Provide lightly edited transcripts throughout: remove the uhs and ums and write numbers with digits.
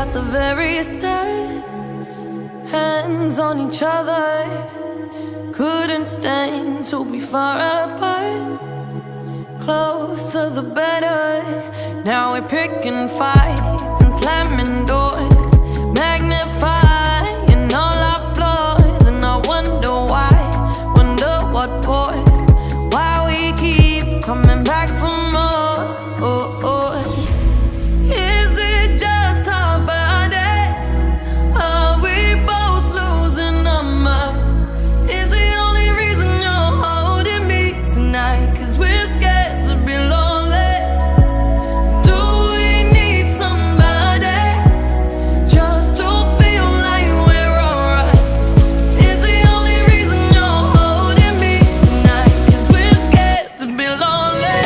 at the very start, hands on each other, couldn't stand to be far apart. Closer the better. Now we're picking fights and slamming doors, magnifying all our flaws. And I wonder why, wonder what for, why we keep coming back for more. Is it just our bodies? Are we both losing our minds? Is the only reason you're holding me tonight 'cause we're scared to be lonely? Do we need somebody just to feel like we're alright? Is the only reason you're holding me tonight 'cause we're scared to be lonely?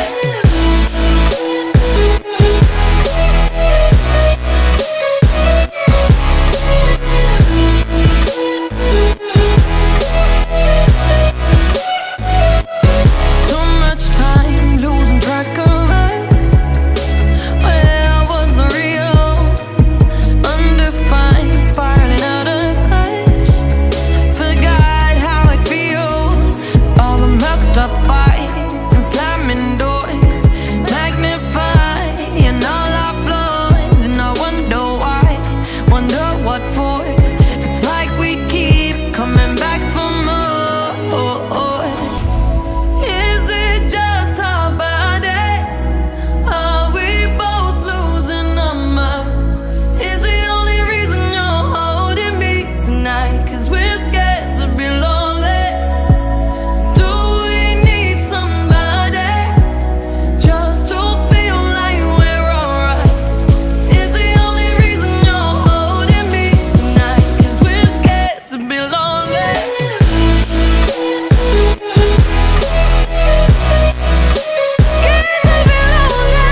Too much time losing track of us. Where was the real? Undefined, spiraling out of touch. Forgot how it feels. All the messed up fights and slamming doors, magnifying all our flaws. And I wonder why, wonder what for. It's like we keep coming back for more. Is it just our bodies? Are we both losing our minds? Is the only reason you're holding me tonight 'cause we're scared to be lonely? Do we need somebody just to feel like we're alright? Is the only reason you're holding me tonight 'cause we're scared to be lonely? Scared to be lonely.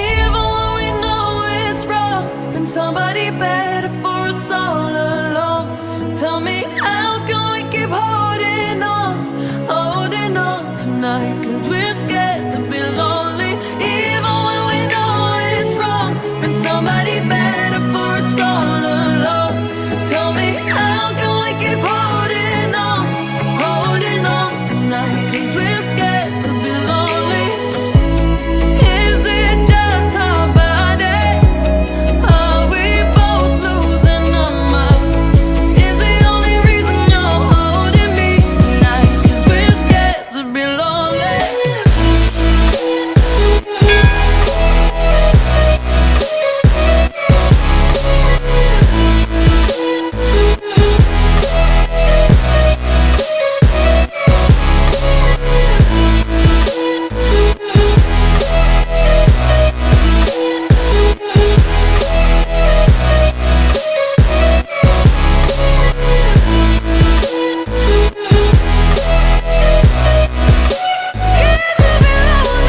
Even when we know it's wrong, been somebody better for us all along. Tell me, how can we keep holding on tonight? 'Cause we're scared to be lonely. Even when we know it's wrong, been somebody better for us all along. Tell me, how can we keep holding on tonight? 'Cause we're scared to be lonely. Is it just our bodies? Are we both losing our minds? Is the only reason you're holding me tonight 'cause we're scared to be lonely? Scared to be lonely. Scared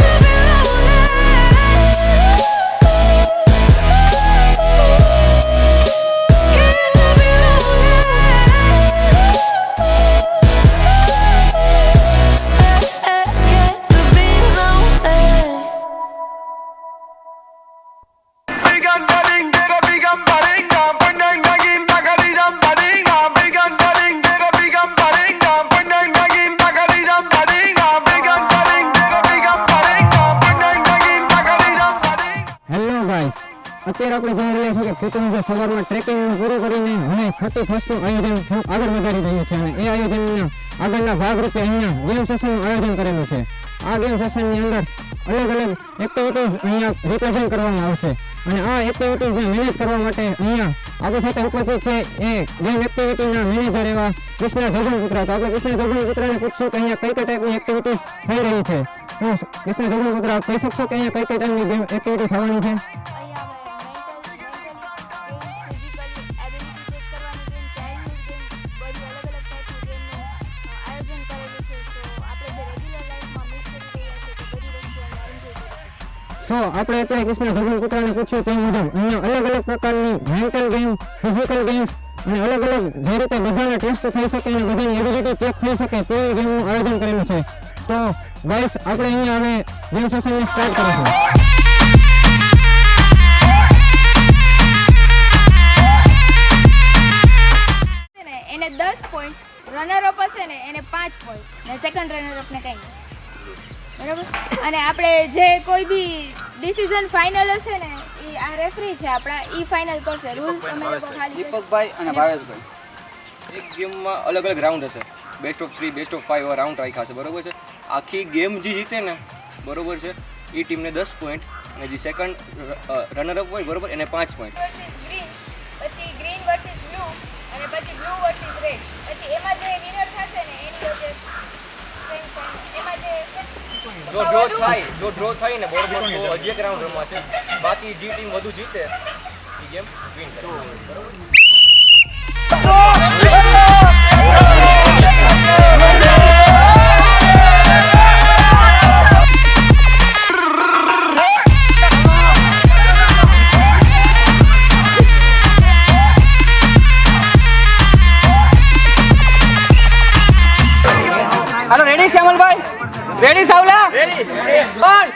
to be lonely. Scared to be lonely. Scared to be lonely. Scared to be lonely. Hello guys, અત્યારે આપણે જોઈ રહ્યા છો કે કુટુંબ જે સવારમાં tracking પૂરું કરીને હવે 31નું આયોજન થોડુંક આગળ વધારી રહ્યું છે અને એ આયોજનના આગળના ભાગરૂપે અહીંયા ગેમ સેશનનું આયોજન કરેલું છે. આ ગેમ સેશનની અંદર અલગ અલગ એક્ટિવિટીઝ અહીંયા રિપ્રેઝન્ટ કરવામાં આવશે અને આ એક્ટિવિટીઝને મેનેજ કરવા માટે અહીંયા આપણી સાથે ઉપસ્થિત છે એ ગેમ એક્ટિવિટીના મેનેજર એવા કૃષ્ણા જોગનપુત્રા. તો આપણે કૃષ્ણા જોગનપુત્રાને પૂછશું કે અહીંયા કઈ કઈ ટાઈપની એક્ટિવિટીઝ થઈ રહી છે. તો કૃષ્ણા જોગનપુત્રા, આપ કહી શકશો કે અહીંયા કઈ કઈ ટાઈપની ગેમ એક્ટિવિટી થવાની છે? સો આપણે અત્યારે કૃષ્ણ ભગવાન પુત્રને પૂછ્યું તે મુજબ અહીંયા અલગ અલગ પ્રકારની મેન્ટલ ગેમ, ફિઝિકલ ગેમ્સ અને અલગ અલગ જે રીતે બધાને ટેસ્ટ થઈ શકે અને બધાની એબિલિટી ચેક થઈ શકે તેવી ગેમનું આયોજન કરેલું છે. તો ગાઈસ આપણે અહીંયા હવે ગેમ સેશનને સ્ટાર્ટ કરીશું. એને 10 પોઈન્ટ, રનર અપ હશે ને એને 5 પોઈન્ટ ને સેકન્ડ રનર અપને કંઈ નહીં. બરાબર. અને આપણે જે કોઈ બી ડિસિઝન ફાઇનલ હશે ને એ આ રેફરી છે આપણા, એ ફાઇનલ કરશે. રૂલ્સ અમે લોકો ખાલી દીપકભાઈ અને ભાવેશભાઈ એક ગેમમાં અલગ અલગ રાઉન્ડ હશે, બેસ્ટ ઓફ 3, બેસ્ટ ઓફ 5 એવા રાઉન્ડ રાખ્યા છે, બરોબર છે. આખી ગેમ જે જીતે ને, બરોબર છે, એ ટીમને 10 પોઈન્ટ અને જે સેકન્ડ રનરઅપ હોય, બરોબર, એને 5 પોઈન્ટ. ગ્રીન, પછી ગ્રીન વર્સિસ બ્લુ અને પછી બ્લુ વર્સિસ રેડ. પછી એમાં જે વિનર થશે ને એની વચ્ચે એમાં જે જો ડ્રો થાય ને, બરોબર, તો હજી એક રાઉન્ડ રમવા છે. બાકી જે ટીમ વધુ જીતે એ ગેમ વિન કરે, બરોબર. હાલો રેડી શ્યામલભાઈ, રેડી સાવલા, રેડી પણ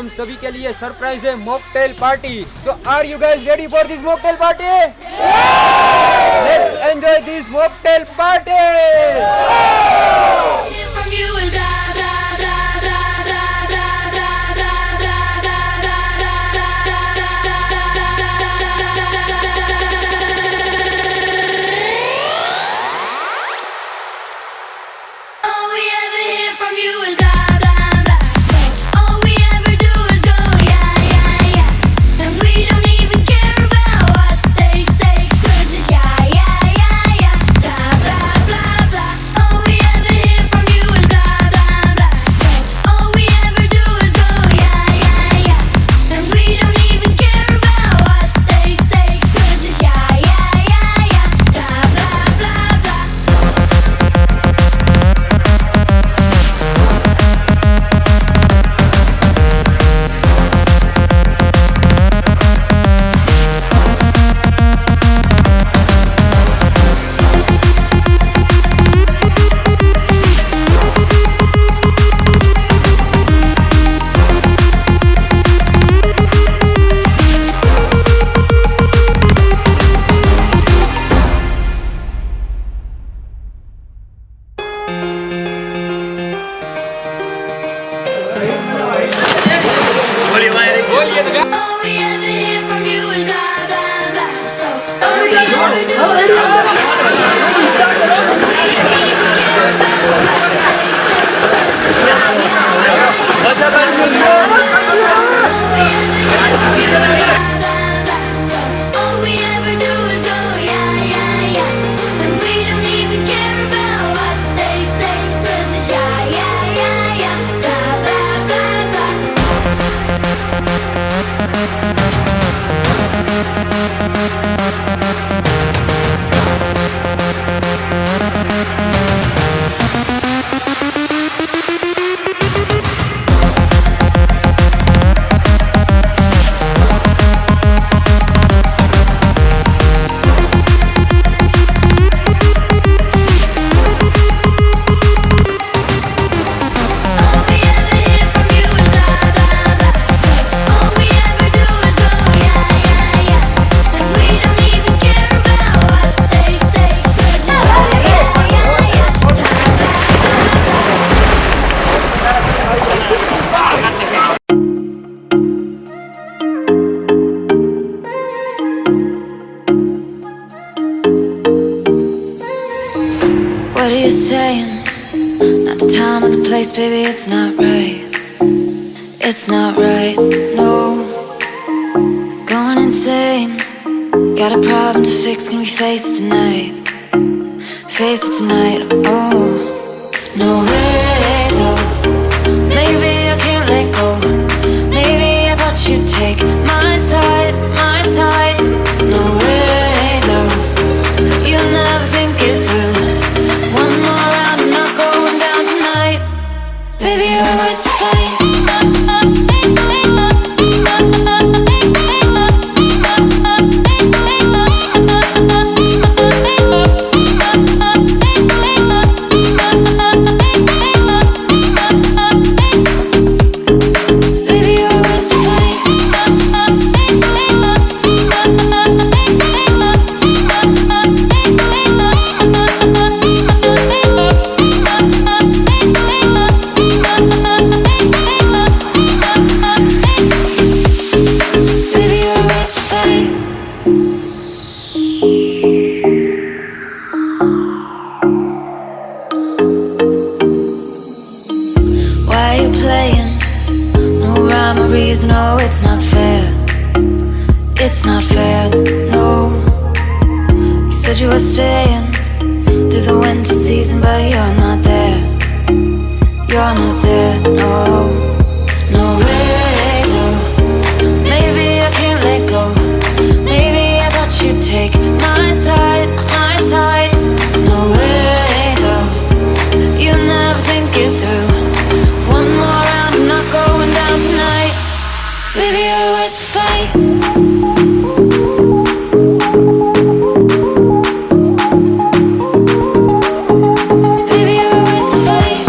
हम सभी के लिए सरप्राइज है mocktail party. So are you guys ready for this mocktail party? Let's enjoy this mocktail party. From you is blah blah blah blah blah blah blah all we ever hear from you is blah blah blah. So all we ever do is go yeah yeah yeah, and we don't even care about what they say 'cause it's yeah yeah yeah yeah, blah blah blah blah. All we ever hear from you is blah blah blah. So all we ever do is go yeah yeah yeah, and we don't even care about what they say 'cause it's yeah yeah yeah yeah, blah blah blah blah. All we ever hear from you is blah blah blah. So all we ever do is talk. All we ever do is go yeah yeah yeah, and we don't even care about what they say 'cause it's yeah yeah yeah yeah, blah blah blah blah. All we ever hear from you is blah blah blah. So all we ever do is go yeah yeah yeah, and we don't even care about what they say 'cause it's yeah yeah yeah yeah, blah blah blah. What are you saying? Not the time or the place, baby, it's not right. It's not right, no. Going insane. Got a problem to fix, can we face it tonight? Face it tonight, oh. No way, though. Maybe I can't let go. Maybe I thought you'd take my side, my side. No way, though. You never think it through. One more round, I'm not going down tonight. Baby, you're worth the fight. Baby, you're worth the fight. Baby, you're worth the fight. Why are you playing? No rhyme or reason, oh, it's not fair. It's not fair, no. You said you were staying through the winter season, but you're not there. You're not there, no. No way, though. Maybe I can't let go. Maybe I thought you'd take my side, my side. No way, though. You never think it through. One more round, I'm not going down tonight. Baby, you're worth the fight. Baby, you're worth the fight.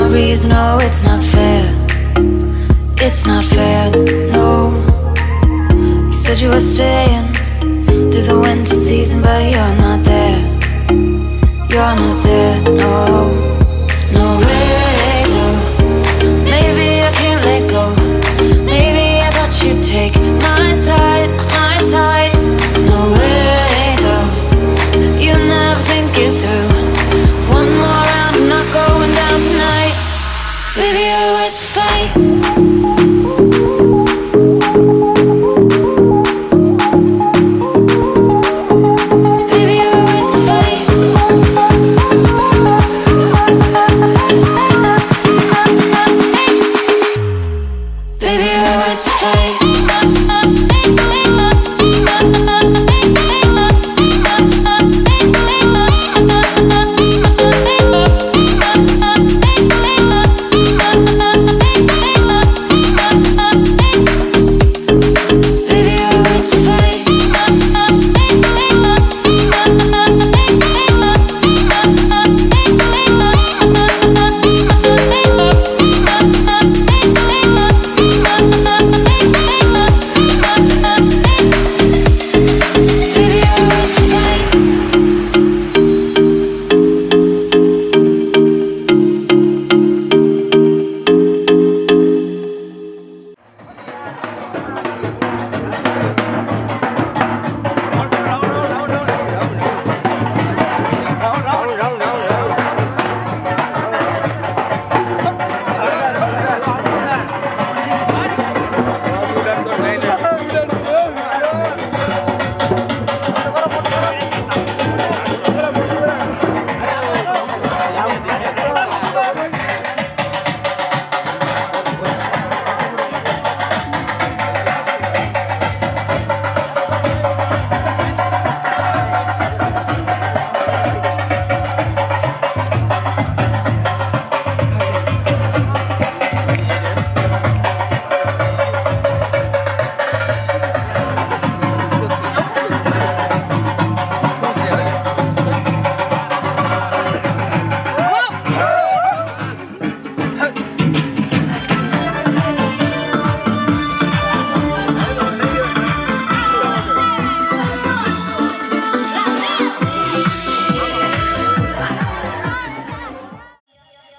worries, no, it's not fair. It's not fair, no. You said you were staying through the winter season, but you're not there. You're not there, no. No way, though. Maybe I can't let go. Maybe I thought you'd take my side, my side. No way, though. You never think it through. One more round, I'm not going down tonight. Baby, you're worth the fight. Baby, you're worth the fight. Baby, you're worth the fight. Baby, you're worth the fight. Baby, you're worth the fight.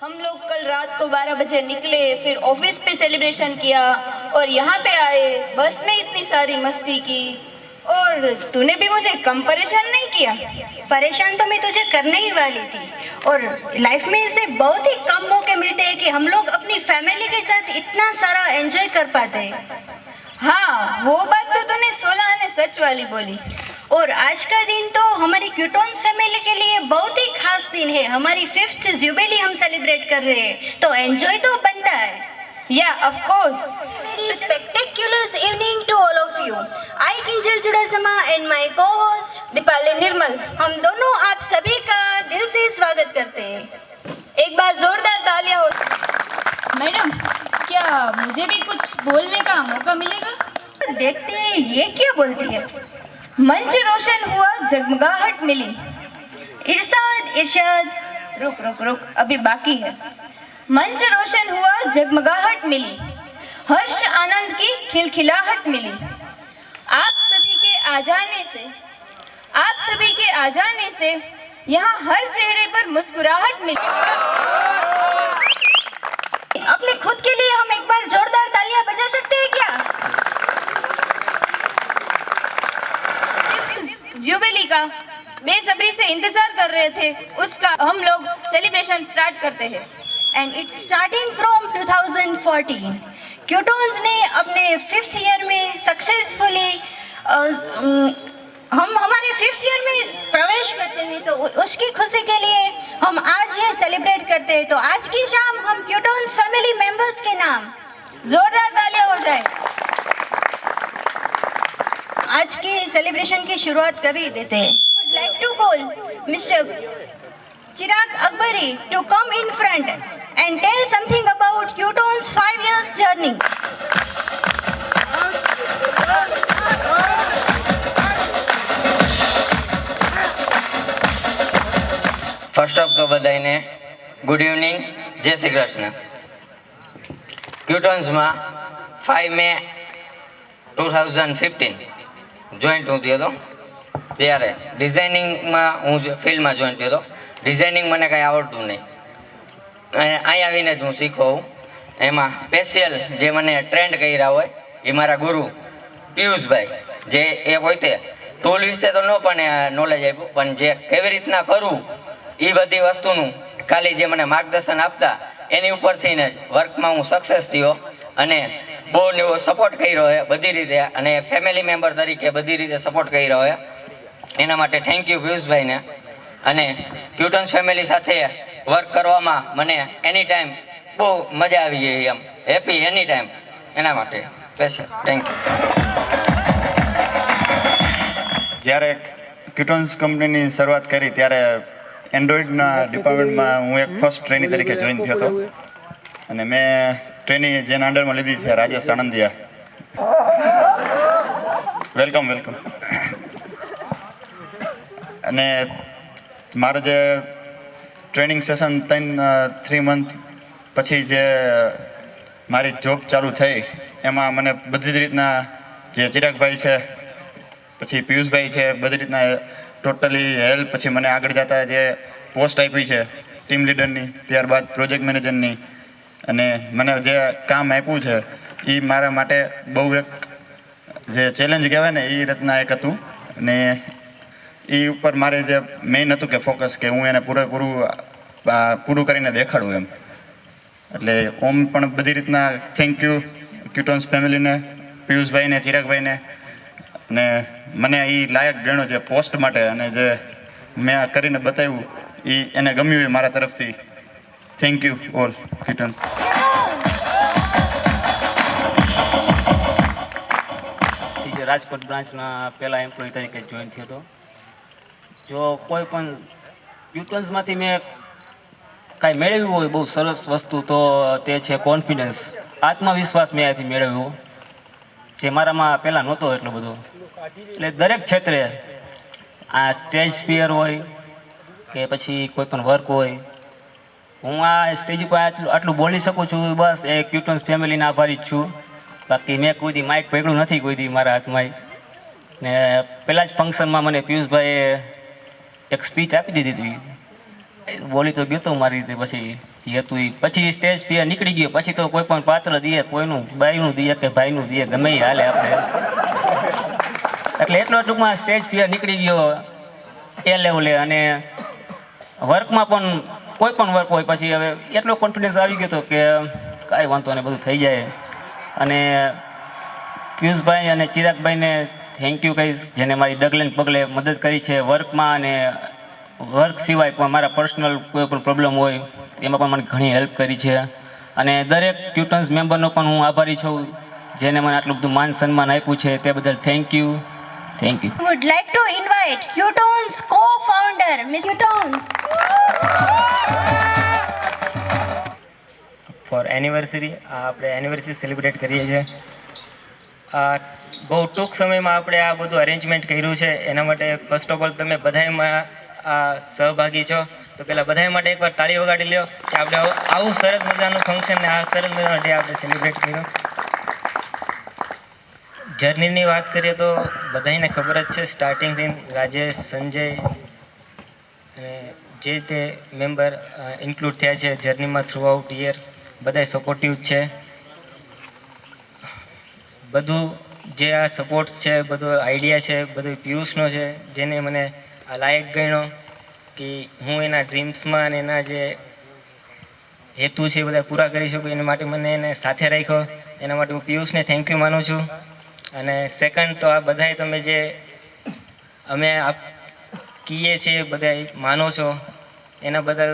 हम लोग कल रात को 12 बजे निकले, फिर office पे celebration किया और यहाँ पे आए, बस में इतनी सारी मस्ती की। और तूने भी मुझे कम परेशान नहीं किया। परेशान तो मैं तुझे करने ही वाली थी। और लाइफ में ऐसे बहुत ही कम मौके मिलते हैं कि हम लोग अपनी फैमिली के साथ इतना सारा एंजॉय कर पाते हैं। हाँ, वो बात तो तूने 16 आने सच वाली बोली। और आज का दिन तो हमारी क्यूटॉन्स फैमिली के लिए बहुत ही खास दिन है। हमारी 5th जुबली हम सेलिब्रेट कर रहे हैं, तो एंजॉय तो बनता है। या of course. Very spectacular evening to all of you. I Kinjal Chudasama and my co-host Deepali Nirmal, हम दोनों आप सभी का दिल से स्वागत करते हैं। एक बार जोरदार तालियां हो। मैडम, क्या मुझे भी कुछ बोलने का मौका मिलेगा? देखते हैं ये क्या बोलती है। मंच रोशन हुआ, जगमगाहट मिली। इरशाद रुक रुक रुक, अभी बाकी है। मंच रोशन हुआ, जगमगाहट मिली, हर्ष आनंद की खिलखिलाहट मिली। आप सभी के आ जाने से यहाँ हर चेहरे पर मुस्कुराहट मिली। अपने खुद के लिए हम एक बार जोरदार तालियां बजा सकते हैं क्या? जुबली का बेसब्री से इंतजार कर रहे थे, उसका हम लोग सेलिब्रेशन स्टार्ट करते हैं। And it's starting from 2014। क्यूटॉन्स ने अपने 5th ईयर में सक्सेसफुली हम हमारे 5th ईयर में प्रवेश करते हैं, तो उसकी खुशी के लिए हम आज ये सेलिब्रेट करते हैं। तो आज की शाम हम क्यूटॉन्स फैमिली मेंबर्स के नाम जोरदार तालियां हो जाए। आज की सेलिब्रेशन की शुरुआत कर ही देते हैं। Would like to call Mr. Chirag Akbari to come in front and tell something about Qton's 5 years journey. First of તો બધાને ગુડ ઇવનિંગ. જય શ્રી કૃષ્ણ. ક્યુટોન્સમાં 5 મે 2015 જોઈન્ટ હું થયો હતો. ત્યારે ડિઝાઇનિંગમાં હું ફિલ્ડમાં જોઈન્ટ થયો હતો. ડિઝાઇનિંગ મને કાંઈ આવડતું નહીં અને અહીં આવીને જ હું શીખો હું. એમાં સ્પેશિયલ જે મને ટ્રેન્ડ કર્યા હોય એ મારા ગુરુ પિયુષભાઈ, જે એ પોતે ટૂલ વિશે તો ન પણ નોલેજ આપ્યું, પણ જે કેવી રીતના કરવું એ બધી વસ્તુનું ખાલી જે મને માર્ગદર્શન આપતા એની ઉપરથી ને વર્કમાં હું સક્સેસ થયો અને બહુ સપોર્ટ કર્યો હોય બધી રીતે, અને ફેમિલી મેમ્બર તરીકે બધી રીતે સપોર્ટ કર્યો હોય. એના માટે થેન્ક યુ પિયુષભાઈને. અને ક્યુટન્સ ફેમિલી સાથે વર્ક કરવામાં મને એની ટાઈમ બહુ મજા આવી ગઈ, એમ હેપી એની ટાઈમ. એના માટે સ્પેશિયલ થેન્ક યુ. જ્યારે ક્યુટોન્સ કંપનીની શરૂઆત કરી ત્યારે એન્ડ્રોઈડના ડિપાર્ટમેન્ટમાં હું એક ફર્સ્ટ ટ્રેની તરીકે જોઈન થયો હતો અને મેં ટ્રેનિંગ જેના અંડરમાં લીધી છે રાજેશ આણંદિયા. વેલકમ. અને મારું જે ટ્રેનિંગ સેશન 3 મંથ પછી જે મારી જોબ ચાલુ થઈ એમાં મને બધી જ રીતના જે ચિરાગભાઈ છે પછી પિયુષભાઈ છે બધી રીતના ટોટલી હેલ્પ, પછી મને આગળ જતા જે પોસ્ટ આપી છે ટીમ લીડરની, ત્યારબાદ પ્રોજેક્ટ મેનેજરની, અને મને જે કામ આપ્યું છે એ મારા માટે બહુ એક જે ચેલેન્જ કહેવાય ને એ રીતના એક હતું. અને એ ઉપર મારે જે મેઇન હતું કે ફોકસ કે હું એને પૂરું કરીને દેખાડું એમ. એટલે ઓમ પણ બધી રીતના થેન્ક યુ ક્યુટોન્સ ફેમિલીને, પિયુષભાઈને, ચિરાગભાઈને. અને મને એ લાયક ગણ્યો છે પોસ્ટ માટે, અને જે મેં આ કરીને બતાવ્યું એ એને ગમ્યું એ મારા તરફથી. Thank you all Qtones. Rajkot બ્રાન્ચના પહેલા એમ્પ્લોય તરીકે જોઈન થયો હતો. જો કોઈ પણ ક્યુટન્સમાંથી મેં કાંઈ મેળવ્યું હોય બહુ સરસ વસ્તુ તો તે છે કોન્ફિડન્સ, આત્મવિશ્વાસ મેં અહીંથી મેળવ્યો જે મારામાં પહેલાં નહોતો એટલો બધો. એટલે દરેક ક્ષેત્રે આ સ્ટેજ ફિયર હોય કે પછી કોઈ પણ વર્ક હોય, હું આ સ્ટેજ ઉપર આટલું બોલી શકું છું બસ એ ક્યુટન્સ ફેમિલીને આભારી જ છું. બાકી મેં કોઈ દી માઇક પકડ્યું નથી કોઈ દી મારા હાથમાં. ને પહેલાં જ ફંક્શનમાં મને પિયુષભાઈએ એક સ્પીચ આપી દીધી હતી, બોલી તો ગયો તો મારી રીતે, પછી જે હતું એ પછી સ્ટેજ ફિયર નીકળી ગયો. પછી તો કોઈ પણ પાત્ર દઈએ, કોઈનું બાઈનું દઈએ કે ભાઈનું દઈએ, ગમે એ હાલે આપણે. એટલે એટલો ટૂંકમાં સ્ટેજ ફિયર નીકળી ગયો એ લેવલે. અને વર્કમાં પણ કોઈ પણ વર્ક હોય પછી હવે એટલો કોન્ફિડન્સ આવી ગયો હતો કે કાંઈ વાંધો નહીં, બધું થઈ જાય. અને પિયુષભાઈ અને ચિરાગભાઈને થેન્ક યુ કહીશ, જેને મારી ડગલે ને પગલે મદદ કરી છે વર્કમાં, અને વર્ક સિવાય પણ મારા પર્સનલ કોઈ પણ પ્રોબ્લેમ હોય એમાં પણ મને ઘણી હેલ્પ કરી છે. અને દરેક ક્યુટન્સ મેમ્બરનો પણ હું આભારી છું જેને મને આટલું બધું માન સન્માન આપ્યું છે, તે બદલ thank you. Would like to invite Qtones co-founder Ms. Qtones. For anniversary આપણે એનિવર્સરી સેલિબ્રેટ કરીએ છીએ. બહુ ટૂંક સમયમાં આપણે આ બધું અરેન્જમેન્ટ કર્યું છે, એના માટે ફર્સ્ટ ઓફ ઓલ તમે બધાયમાં આ સહભાગી છો, તો પહેલાં બધાય માટે એકવાર તાળી વગાડી લ્યો કે આપણે આવું સરસ મજાનું ફંક્શન ને આ સરસ મજાનો ડે આપણે સેલિબ્રેટ કર્યો. જર્નીની વાત કરીએ તો બધાને ખબર જ છે, સ્ટાર્ટિંગથી રાજેશ, સંજય અને જે તે મેમ્બર ઇન્ક્લુડ થયા છે જર્નીમાં થ્રુ આઉટ યર, બધા સપોર્ટિવ છે. બધું જે આ સપોર્ટ છે, બધો આઈડિયા છે, બધું પિયુષનો છે, જેને મને આ લાયક ગણ્યો કે હું એના ડ્રીમ્સમાં અને એના જે હેતુ છે બધા પૂરા કરી શકું, એના માટે મને એને સાથે રાખ્યો. એના માટે હું પિયુષને થેન્ક યુ માનું છું. અને સેકન્ડ તો આ બધાય તમે જે અમે કહીએ છીએ બધા માનો છો એના બદલ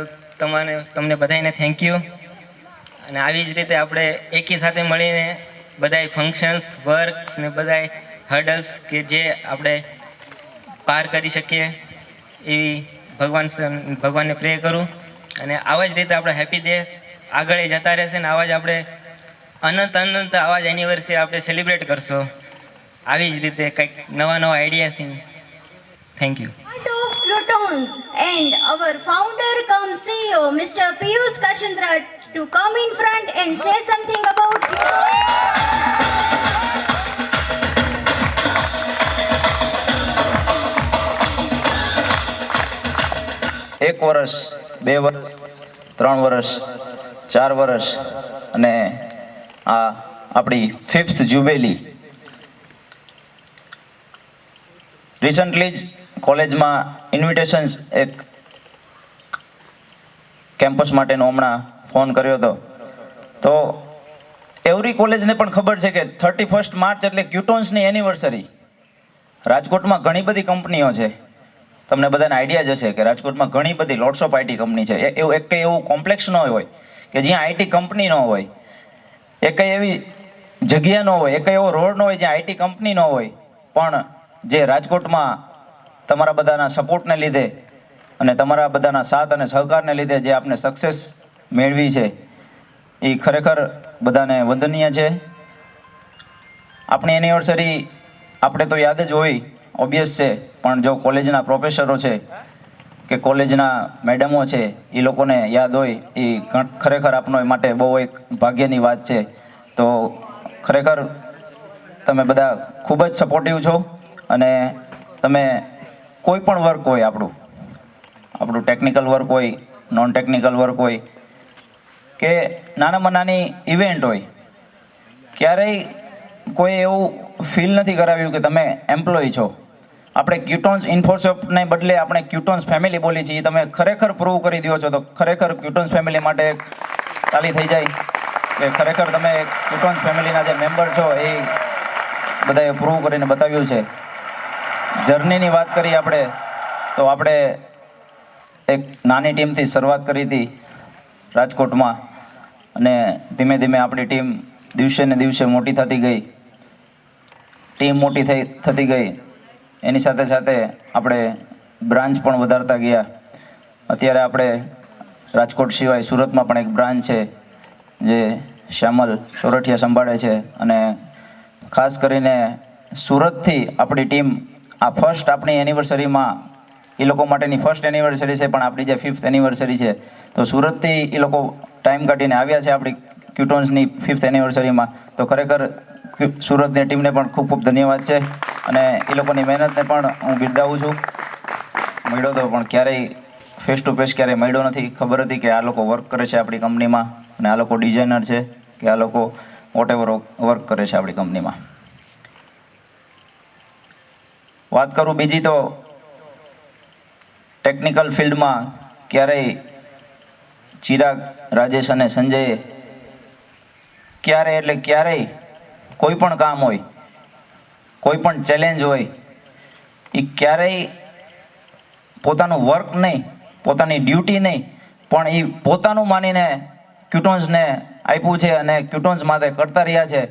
તમને બધાને થેન્ક યુ. અને આવી જ રીતે આપણે એકી સાથે મળીને બધાય ફંક્શન્સ, વર્ક્સ ને બધાય હર્ડલ્સ કે જે આપણે પાર કરી શકીએ એવી ભગવાનને પ્રે કરું. અને આવા જ રીતે આપણે હેપી ડે આગળ જતા રહેશે ને આવા જ આપણે અનંત આવા જ એનિવર્સરી આપણે સેલિબ્રેટ કરશો. આવી જ રીતે કંઈક નવા આઈડિયાથી. Thank you. Qtones and and our founder cum CEO, Mr. Piyush Kachhandra, to come in front and say something about એક વર્ષ, 2 વર્ષ, 3 વર્ષ, 4 વર્ષ અને આ આપણી 5th જુબેલી. રિસન્ટલી જ કોલેજમાં ઇન્વિટેશન્સ એક કેમ્પસ માટેનો હમણાં ફોન કર્યો હતો. તો એવરી કોલેજને પણ ખબર છે કે 31 માર્ચ એટલે ક્યુટોન્સની એનિવર્સરી. રાજકોટમાં ઘણી બધી કંપનીઓ છે, તમને બધાને આઈડિયા જ હશે કે રાજકોટમાં ઘણી બધી લોટ્સ ઓફ આઈટી કંપની છે. એવું એક કંઈ એવું કોમ્પ્લેક્સ ન હોય કે જ્યાં આઈટી કંપની ન હોય, એ કંઈ એવી જગ્યા ન હોય, એ કંઈ એવો રોડ ન હોય જ્યાં આઈટી કંપની ન હોય. પણ જે રાજકોટમાં તમારા બધાના સપોર્ટને લીધે અને તમારા બધાના સાથ અને સહકારને લીધે જે આપણે સક્સેસ મેળવી છે એ ખરેખર બધાને વંદનીય છે. આપણી એનિવર્સરી આપણે તો યાદ જ હોય, ઓબ્વિયસ છે, પણ જો કોલેજના પ્રોફેસરો છે કે કોલેજના મેડમો છે એ લોકોને યાદ હોય એ ખરેખર આપનો એ માટે બહુ એક ભાગ્યની વાત છે. તો ખરેખર તમે બધા ખૂબ જ સપોર્ટિવ છો અને તમે કોઈ પણ વર્ક હોય આપણું ટેકનિકલ વર્ક હોય, નોન ટેકનિકલ વર્ક હોય કે નાનામાં નાની ઇવેન્ટ હોય, ક્યારેય કોઈ એવું ફીલ નથી કરાવ્યું કે તમે એમ્પ્લોય છો. આપણે ક્યુટોન્સ ઇન્ફોશોપને બદલે આપણે ક્યુટોન્સ ફેમિલી બોલી છીએ. તમે ખરેખર પ્રૂવ કરી દો છો. તો ખરેખર ક્યુટોન્સ ફેમિલી માટે તાળી થઈ જાય કે ખરેખર તમે ક્યુટોન્સ ફેમિલીના જે મેમ્બર છો એ બધાએ પ્રૂવ કરીને બતાવ્યું છે. જર્નીની વાત કરીએ આપણે તો આપણે એક નાની ટીમથી શરૂઆત કરી હતી રાજકોટમાં અને ધીમે ધીમે આપણી ટીમ દિવસે ને દિવસે મોટી થતી ગઈ. ટીમ મોટી થતી ગઈ એની સાથે સાથે આપણે બ્રાન્ચ પણ વધારતા ગયા. અત્યારે આપણે રાજકોટ સિવાય સુરતમાં પણ એક બ્રાન્ચ છે જે શ્યામલ સોરઠિયા સંભાળે છે. અને ખાસ કરીને સુરતથી આપણી ટીમ આ ફર્સ્ટ આપણી એનિવર્સરીમાં, એ લોકો માટેની ફર્સ્ટ એનિવર્સરી છે પણ આપણી જે 5th એનિવર્સરી છે તો સુરતથી એ લોકો ટાઈમ કાઢીને આવ્યા છે આપણી ક્યુટોન્સની 5th એનિવર્સરીમાં. તો ખરેખર સુરતની ટીમને પણ ખૂબ ખૂબ ધન્યવાદ છે અને એ લોકોની મહેનતને પણ હું બિરદાવું છું. મળ્યો તો પણ ક્યારેય ફેસ ટુ ફેસ ક્યારેય મળ્યો નથી. ખબર હતી કે આ લોકો વર્ક કરે છે આપણી કંપનીમાં અને આ લોકો ડિઝાઇનર છે કે આ લોકો વોટેવર વર્ક કરે છે આપણી કંપનીમાં. વાત કરું બીજી તો ટેકનિકલ ફિલ્ડમાં ક્યારેય ચિરાગ, રાજેશ અને સંજયે ક્યારેય કોઈ પણ કામ હોય, કોઈ પણ ચેલેન્જ હોય, એ ક્યારેય પોતાનું વર્ક નહીં, પોતાની ડ્યુટી નહીં, પણ એ પોતાનું માનીને ક્યુટોન્સને આપ્યું છે અને ક્યુટોન્સ માટે કરતા રહ્યા છે.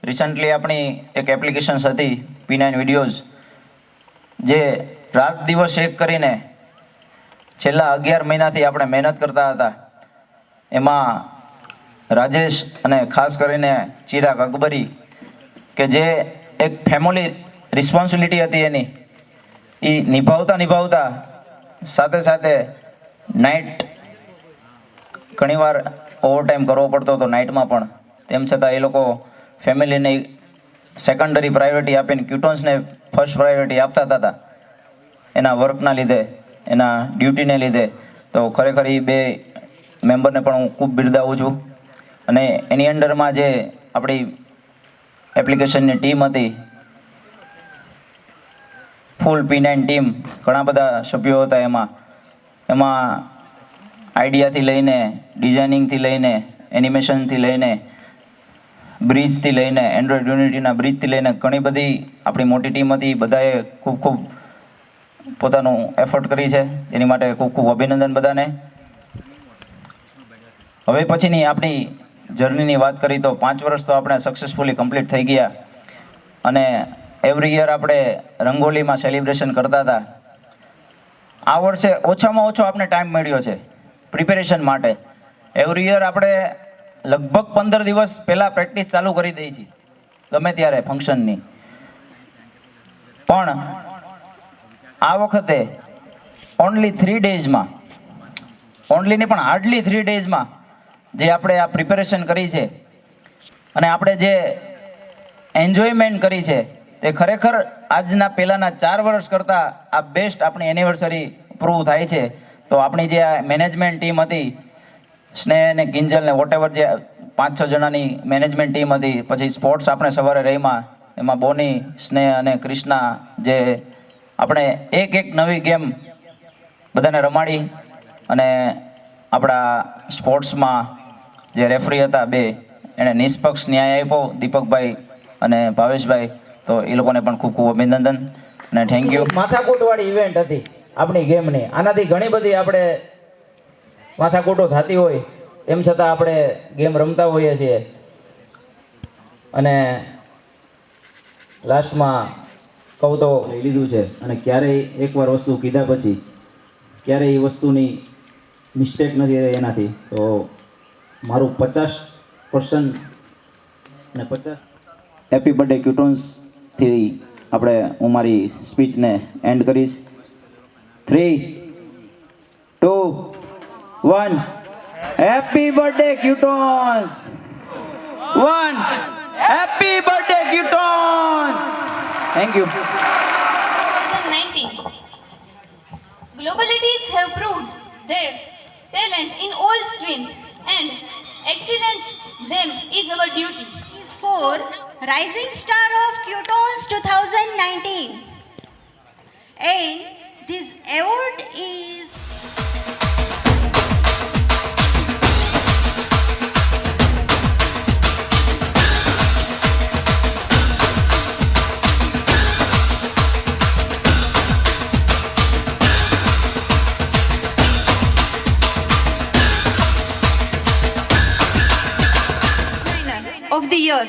રિસન્ટલી આપણી એક એપ્લિકેશન્સ હતી P9 વિડીયોઝ, જે રાત દિવસ એક કરીને છેલ્લા 11 મહિનાથી આપણે મહેનત કરતા હતા. એમાં રાજેશ અને ખાસ કરીને ચિરાગ અકબરી કે જે એક ફેમિલી રિસ્પોન્સિબિલિટી હતી એની, એ નિભાવતા સાથે સાથે નાઇટ ઘણીવાર ઓવરટાઈમ કરવો પડતો હતો નાઇટમાં પણ. તેમ છતાં એ લોકો ફેમિલીને સેકન્ડરી પ્રાયોરિટી આપીને ક્યુટોન્સને ફર્સ્ટ પ્રાયોરિટી આપતા હતા એના વર્કના લીધે, એના ડ્યુટીને લીધે. તો ખરેખર એ બે મેમ્બરને પણ હું ખૂબ બિરદાવું છું. અને એની અંડરમાં જે આપણી એપ્લિકેશનની ટીમ હતી, ફૂલ P9 ટીમ, ઘણા બધા સભ્યો હતા. એમાં આઈડિયાથી લઈને, ડિઝાઇનિંગથી લઈને, એનિમેશનથી લઈને, બ્રિજથી લઈને, એન્ડ્રોઈડ યુનિટીના બ્રિજથી લઈને ઘણી બધી આપણી મોટી ટીમ હતી. બધાએ ખૂબ પોતાનું એફર્ટ કરી છે. એની માટે ખૂબ અભિનંદન બધાને. હવે પછીની આપણી જર્નીની વાત કરી તો 5 વર્ષ તો આપણે સક્સેસફુલી કમ્પ્લીટ થઈ ગયા અને એવરી યર આપણે રંગોલીમાં સેલિબ્રેશન કરતા હતા. આ વર્ષે ઓછામાં ઓછો આપણે ટાઈમ મળ્યો છે પ્રિપેરેશન માટે. એવરી યર આપણે લગભગ 15 દિવસ પહેલાં પ્રેક્ટિસ ચાલુ કરી દઈએ છીએ ગમે ત્યારે ફંક્શનની. પણ આ વખતે ઓનલી 3 ડેઝમાં, ઓનલી નહીં પણ હાર્ડલી 3 ડેઝમાં જે આપણે આ પ્રિપેરેશન કરી છે અને આપણે જે એન્જોયમેન્ટ કરી છે તે ખરેખર આજના પહેલાંના 4 વર્ષ કરતાં આ બેસ્ટ આપણી એનિવર્સરી પ્રૂવ થાય છે. તો આપણી જે આ મેનેજમેન્ટ ટીમ હતી, સ્નેહ અને કિંજલ ને વોટેવર જે 5-6 જણાની મેનેજમેન્ટ ટીમ હતી, પછી સ્પોર્ટ્સ આપણે સવારે રહીમાં, એમાં બોની, સ્નેહ અને કૃષ્ણા, જે આપણે એક નવી ગેમ બધાને રમાડી અને આપણા સ્પોર્ટ્સમાં જે રેફરી હતા 2 એણે નિષ્પક્ષ ન્યાય આપ્યો, દીપકભાઈ અને ભાવેશભાઈ. તો એ લોકોને પણ ખૂબ ખૂબ અભિનંદન અને થેન્ક યુ. માથાકૂટવાળી ઇવેન્ટ હતી આપણી ગેમની. આનાથી ઘણી બધી આપણે માથાકૂટો થતી હોય, એમ છતાં આપણે ગેમ રમતા હોઈએ છીએ. અને લાસ્ટમાં કહું તો લઈ લીધું છે અને ક્યારેય એકવાર વસ્તુ કીધા પછી ક્યારેય એ વસ્તુની મિસ્ટેક નથી થઈ એનાથી. તો મારું 50% અને 50 હેપી બર્થડે ક્યુટોન્સથી આપણે હું મારી સ્પીચને એન્ડ કરીશ. 3, 2, 1. Happy birthday Qtones. 1. Happy birthday Qtones. Thank you. 2019. Globalities have proved their talent in all streams and excellence them is our duty. For Rising Star of Qtons 2019. And this award is of the year.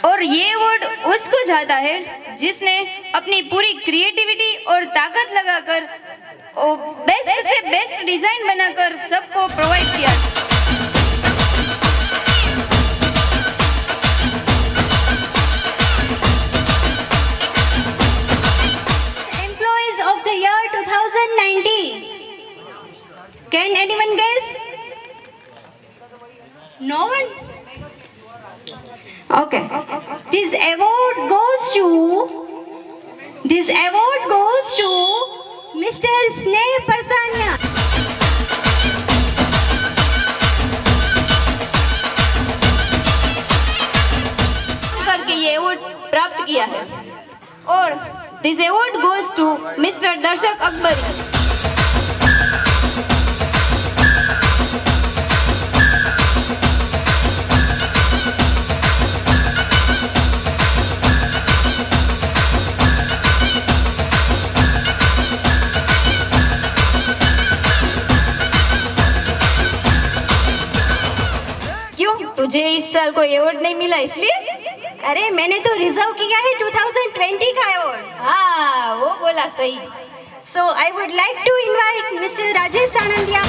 और ये award उसको जाता है जिसने अपनी पूरी creativity और ताकत लगाकर बेस्ट से बेस्ट डिजाइन बनाकर सबको प्रोवाइड किया। Employees of the year 2019. Can anyone guess? No one? Okay. This award goes to Mr. Sneh Parsania. करके ये अवार्ड प्राप्त किया है। और this award goes to mister Darshak Akbari. तुझे इस साल कोई अवार्ड नहीं मिला इसलिए? अरे मैंने तो रिजर्व किया है 2020 का अवार्ड। हाँ वो बोला सही। So I would like to invite Mr. Rajesh Anandia.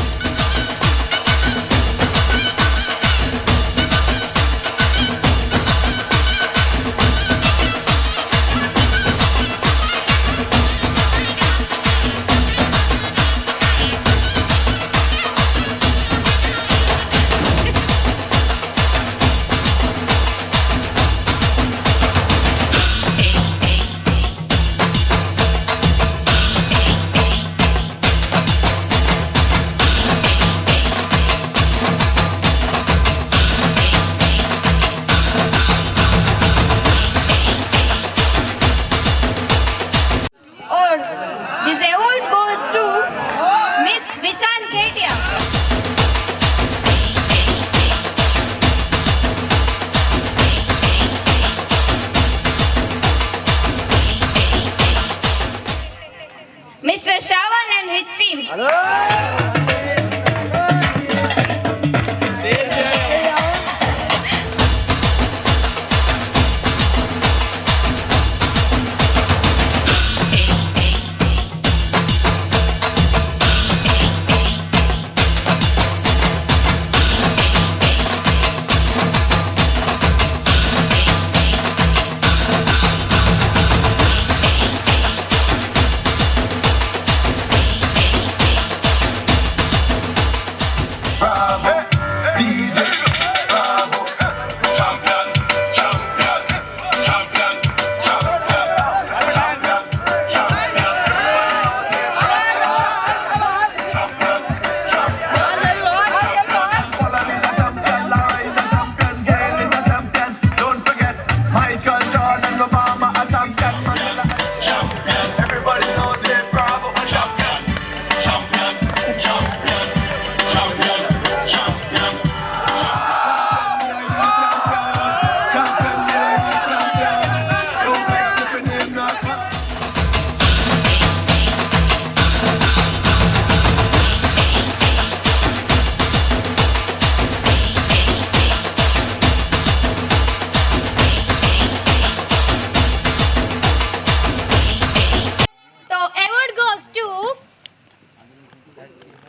Mr. Shawan and his team.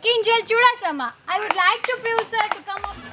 Kinjal Chudasama. I would like to Piyush sir to come up.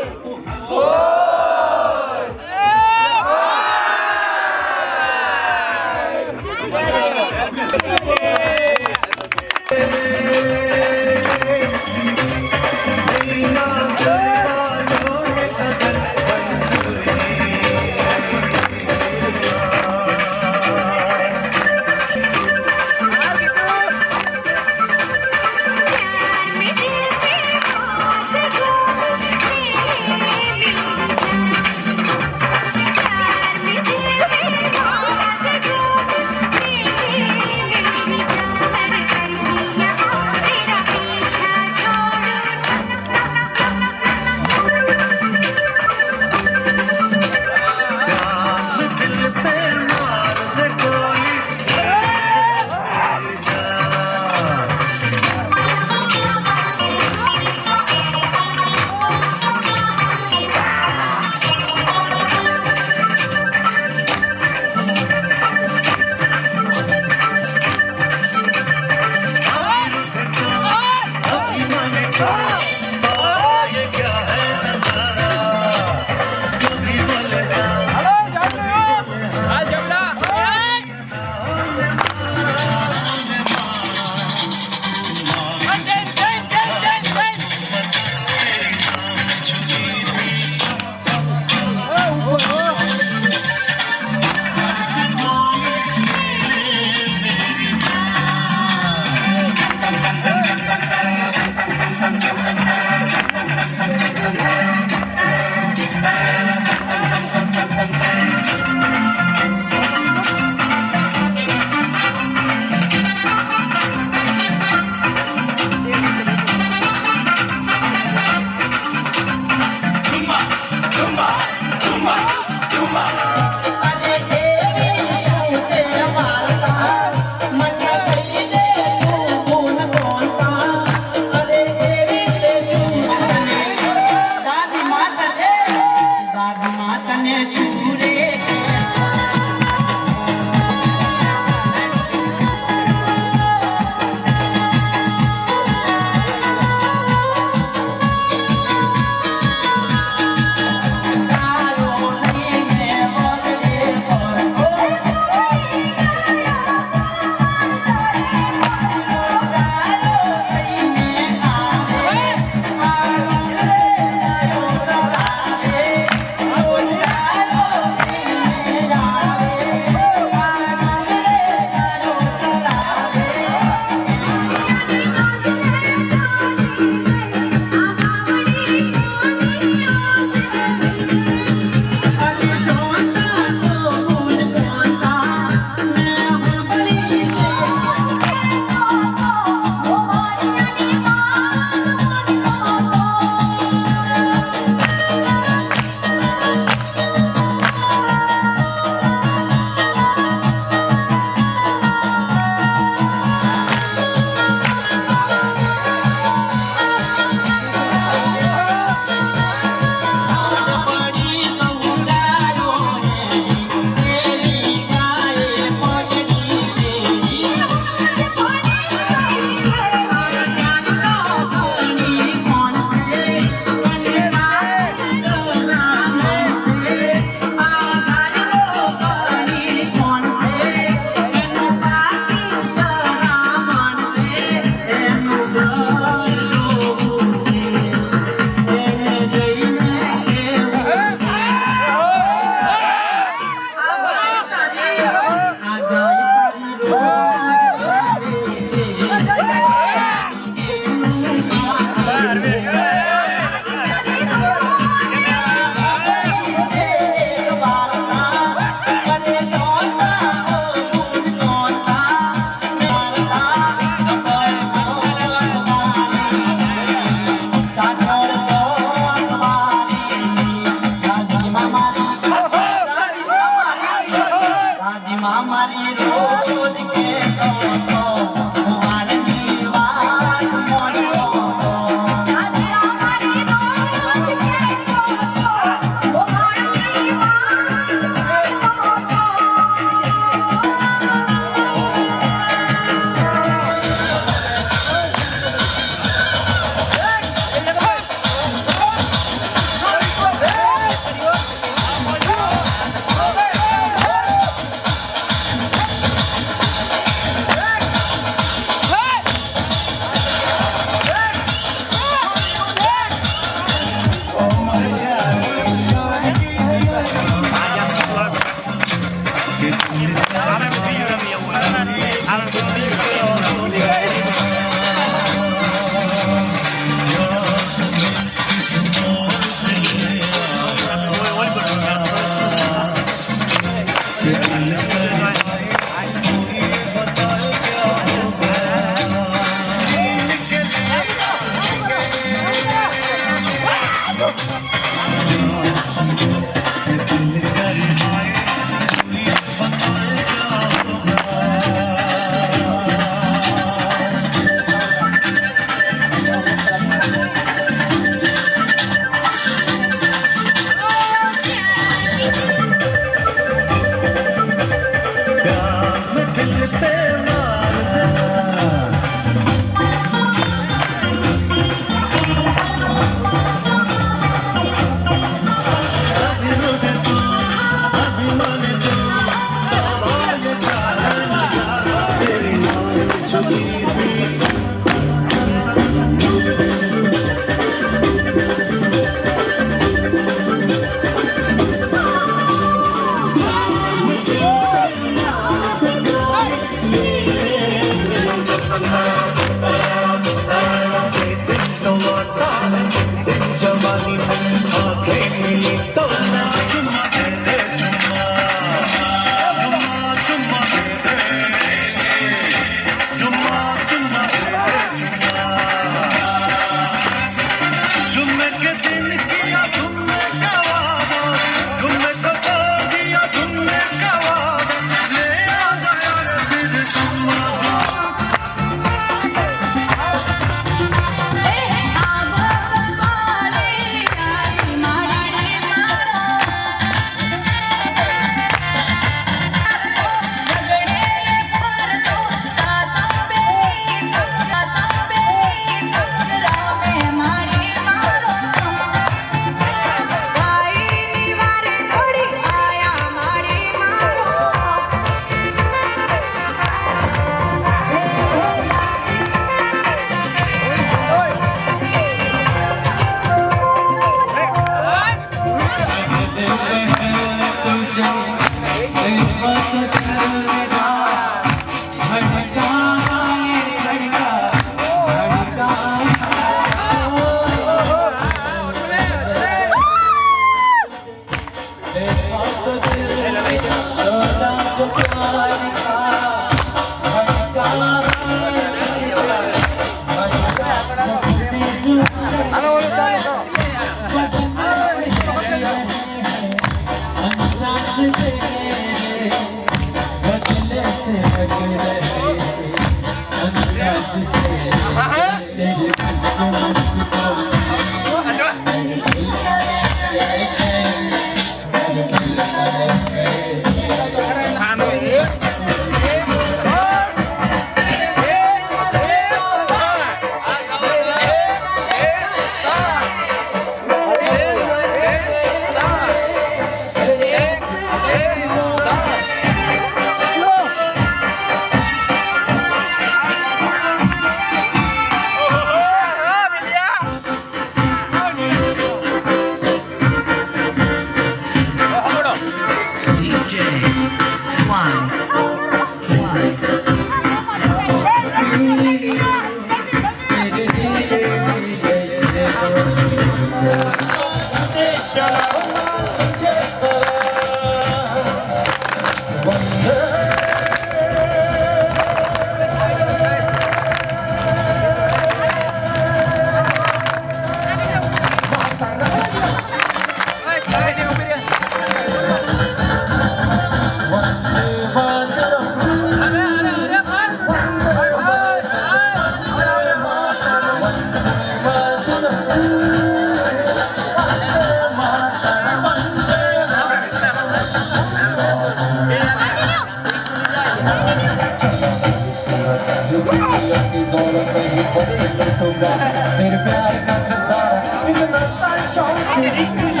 बस लूटूंगा तेरे प्यार का खसारा इतना सा शौक